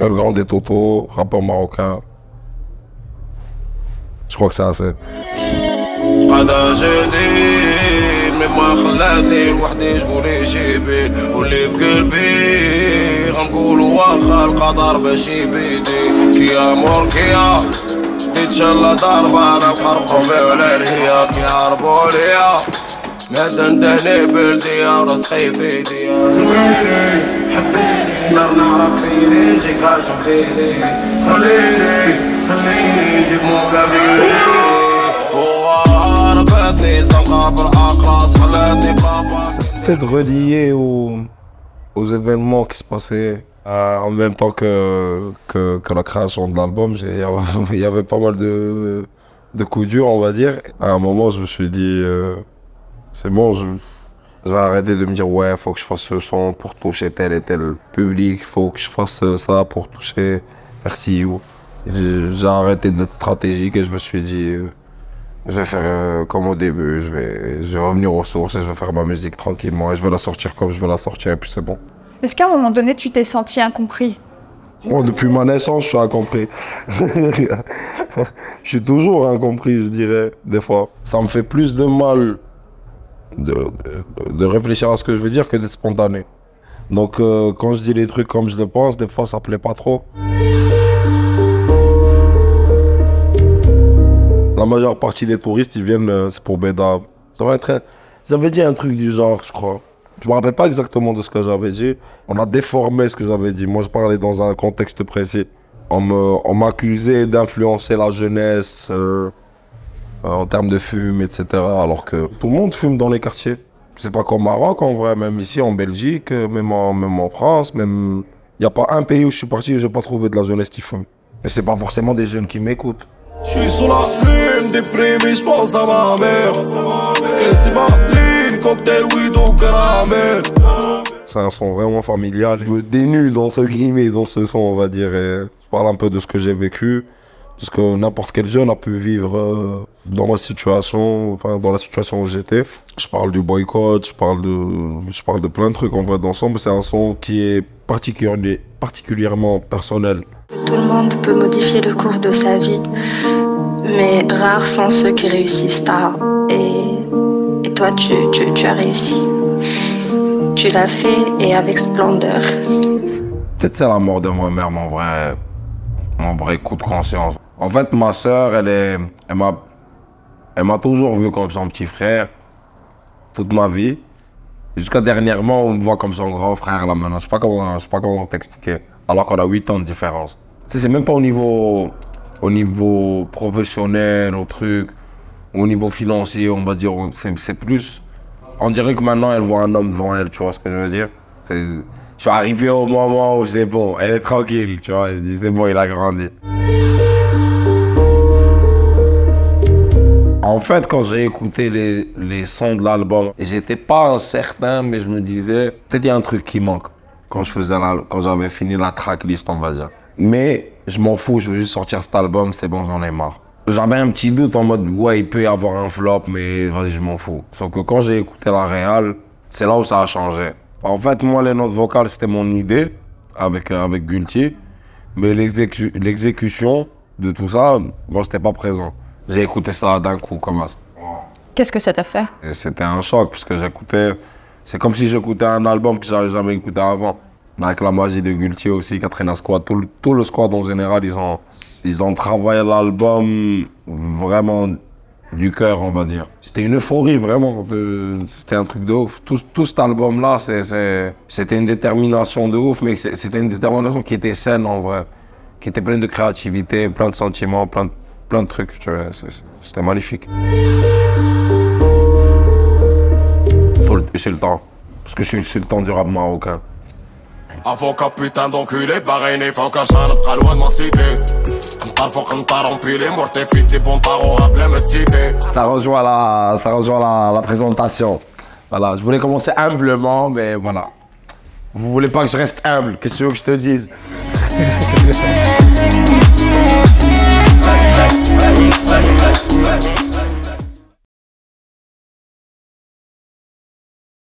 El Grand des Toto, rappeur marocain. Je crois que c'est assez. قدا جديد مما خلاتني لوحدي جبولي جيبين واللي في قلبي غنقولو واخا القدر ماشي بيدي كيا مور كيا جديد شلا ضربة انا مقرقومي ولا الهيا كيهربو ليا ندندهني بلديا ورزقي في ايديا زويني حبيني نار نعرف فيني نجيك راجل فيني خليني جيب مقابلي Peut-être relié aux événements qui se passaient en même temps que la création de l'album. Il y avait pas mal de coups durs, on va dire. À un moment, je me suis dit, c'est bon, je vais arrêter de me dire, ouais, faut que je fasse ce son pour toucher tel et tel public, faut que je fasse ça pour toucher, faire ci ou. J'ai arrêté d'être stratégique et je me suis dit, je vais faire comme au début, je vais revenir aux sources et je vais faire ma musique tranquillement et je vais la sortir comme je veux la sortir et puis c'est bon. Est-ce qu'à un moment donné, tu t'es senti incompris? Bon, depuis ma naissance, je suis incompris. Je suis toujours incompris, je dirais, des fois. Ça me fait plus de mal de réfléchir à ce que je veux dire que d'être spontané. Donc quand je dis les trucs comme je le pense, des fois ça plaît pas trop. La majeure partie des touristes, ils viennent, c'est pour Bédave. J'avais dit un truc du genre, je crois. Je me rappelle pas exactement de ce que j'avais dit. On a déformé ce que j'avais dit. Moi, je parlais dans un contexte précis. On m'accusait d'influencer la jeunesse en termes de fume, etc. Alors que tout le monde fume dans les quartiers. C'est pas comme Maroc, en vrai. Même ici, en Belgique, même en France, même... Il n'y a pas un pays où je suis parti et je n'ai pas trouvé de la jeunesse qui fume. Et c'est pas forcément des jeunes qui m'écoutent. Je suis sous la lune, déprimé, je pense à ma mère. C'est ma ligne, cocktail, weed ou caramel. C'est un son vraiment familial. Je me dénude entre guillemets dans ce son, on va dire. Et je parle un peu de ce que j'ai vécu, de ce que n'importe quel jeune a pu vivre dans ma situation, enfin dans la situation où j'étais. Je parle du boycott, je parle de plein de trucs en vrai d'ensemble. C'est un son qui est particulièrement personnel. Tout le monde peut modifier le cours de sa vie, mais rares sont ceux qui réussissent tard. Et toi, tu as réussi. Tu l'as fait et avec splendeur. Peut-être c'est la mort de ma mère, mon vrai coup de conscience. En fait, ma sœur, elle m'a toujours vu comme son petit frère, toute ma vie. Jusqu'à dernièrement, on me voit comme son grand frère là maintenant. Je sais pas comment t'expliquer. Alors qu'on a 8 ans de différence. C'est même pas au niveau professionnel, au truc, au niveau financier, on va dire, c'est plus... On dirait que maintenant, elle voit un homme devant elle, tu vois ce que je veux dire? Je suis arrivé au moment où c'est bon, elle est tranquille, tu vois, elle dit c'est bon, il a grandi. En fait, quand j'ai écouté les sons de l'album, j'étais pas certain, mais je me disais, peut-être il y a un truc qui manque. Quand j'avais fini la tracklist, on va dire. Mais je m'en fous, je veux juste sortir cet album, c'est bon, j'en ai marre. J'avais un petit doute en mode, ouais, il peut y avoir un flop, mais vas-y, je m'en fous. Sauf que quand j'ai écouté la réal, c'est là où ça a changé. En fait, moi, les notes vocales, c'était mon idée, avec Gulti. Mais l'exécution de tout ça, moi, j'étais pas présent. J'ai écouté ça d'un coup, comme ça. Qu'est-ce que ça t'a fait? C'était un choc, parce que j'écoutais... C'est comme si j'écoutais un album que j'avais jamais écouté avant. Avec la magie de Gulti aussi, Katrina Squad, tout le squad en général, ils ont travaillé l'album vraiment du cœur, on va dire. C'était une euphorie, vraiment. C'était un truc de ouf. Tout cet album-là, c'était une détermination de ouf, mais c'était une détermination qui était saine, en vrai. Qui était pleine de créativité, plein de sentiments, plein de trucs. C'était magnifique. Faut le sultan. Parce que je suis le sultan du rap marocain. Avocat putain d'enculé, parrainé, faut qu'un chat n'abqa loin de ma cité. Quand faut qu'on t'a rempli les morts, t'es fit, t'es bon, t'as rappelé me citer. Ça rejoint la présentation. Voilà, je voulais commencer humblement, mais voilà. Vous voulez pas que je reste humble, qu'est-ce que tu veux que je te dise?